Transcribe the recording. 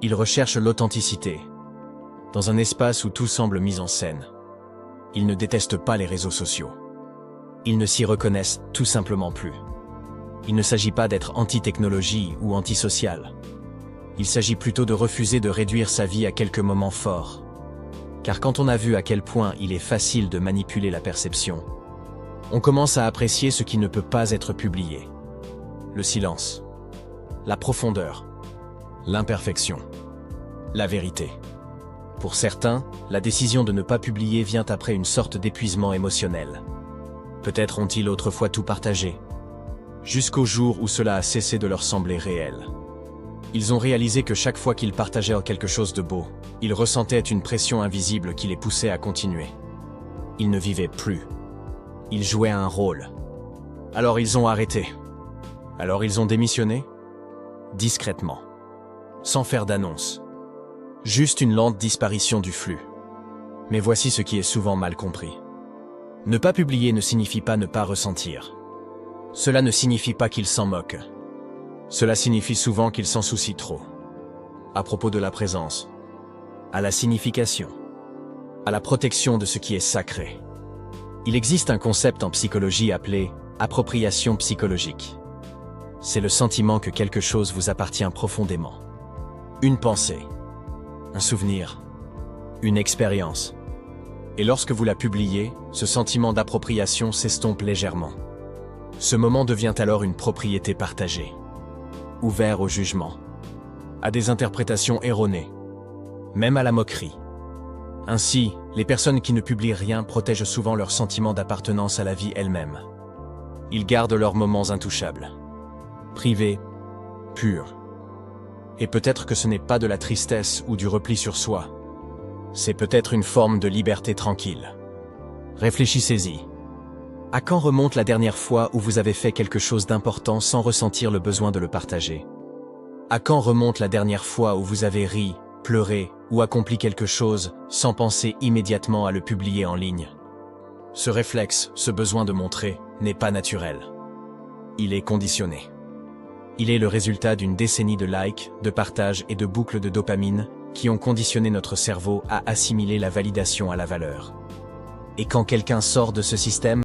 Ils recherchent l'authenticité, dans un espace où tout semble mis en scène. Ils ne détestent pas les réseaux sociaux. Ils ne s'y reconnaissent tout simplement plus. Il ne s'agit pas d'être anti-technologie ou anti-social. Il s'agit plutôt de refuser de réduire sa vie à quelques moments forts. Car quand on a vu à quel point il est facile de manipuler la perception, on commence à apprécier ce qui ne peut pas être publié. Le silence, la profondeur, l'imperfection, la vérité. Pour certains, la décision de ne pas publier vient après une sorte d'épuisement émotionnel. Peut-être ont-ils autrefois tout partagé, jusqu'au jour où cela a cessé de leur sembler réel. Ils ont réalisé que chaque fois qu'ils partageaient quelque chose de beau, ils ressentaient une pression invisible qui les poussait à continuer. Ils ne vivaient plus. Ils jouaient un rôle. Alors ils ont arrêté. Alors ils ont démissionné, discrètement, sans faire d'annonce. Juste une lente disparition du flux. Mais voici ce qui est souvent mal compris. Ne pas publier ne signifie pas ne pas ressentir. Cela ne signifie pas qu'ils s'en moquent. Cela signifie souvent qu'ils s'en soucient trop. À propos de la présence, à la signification, à la protection de ce qui est sacré. Il existe un concept en psychologie appelé appropriation psychologique. C'est le sentiment que quelque chose vous appartient profondément. Une pensée, un souvenir, une expérience. Et lorsque vous la publiez, ce sentiment d'appropriation s'estompe légèrement. Ce moment devient alors une propriété partagée, ouvert au jugement, à des interprétations erronées, même à la moquerie. Ainsi, les personnes qui ne publient rien protègent souvent leur sentiment d'appartenance à la vie elle-même. Ils gardent leurs moments intouchables, privés, purs. Et peut-être que ce n'est pas de la tristesse ou du repli sur soi. C'est peut-être une forme de liberté tranquille. Réfléchissez-y. À quand remonte la dernière fois où vous avez fait quelque chose d'important sans ressentir le besoin de le partager? À quand remonte la dernière fois où vous avez ri, pleuré ou accompli quelque chose sans penser immédiatement à le publier en ligne? Ce réflexe, ce besoin de montrer, n'est pas naturel. Il est conditionné. Il est le résultat d'une décennie de likes, de partages et de boucles de dopamine qui ont conditionné notre cerveau à assimiler la validation à la valeur. Et quand quelqu'un sort de ce système,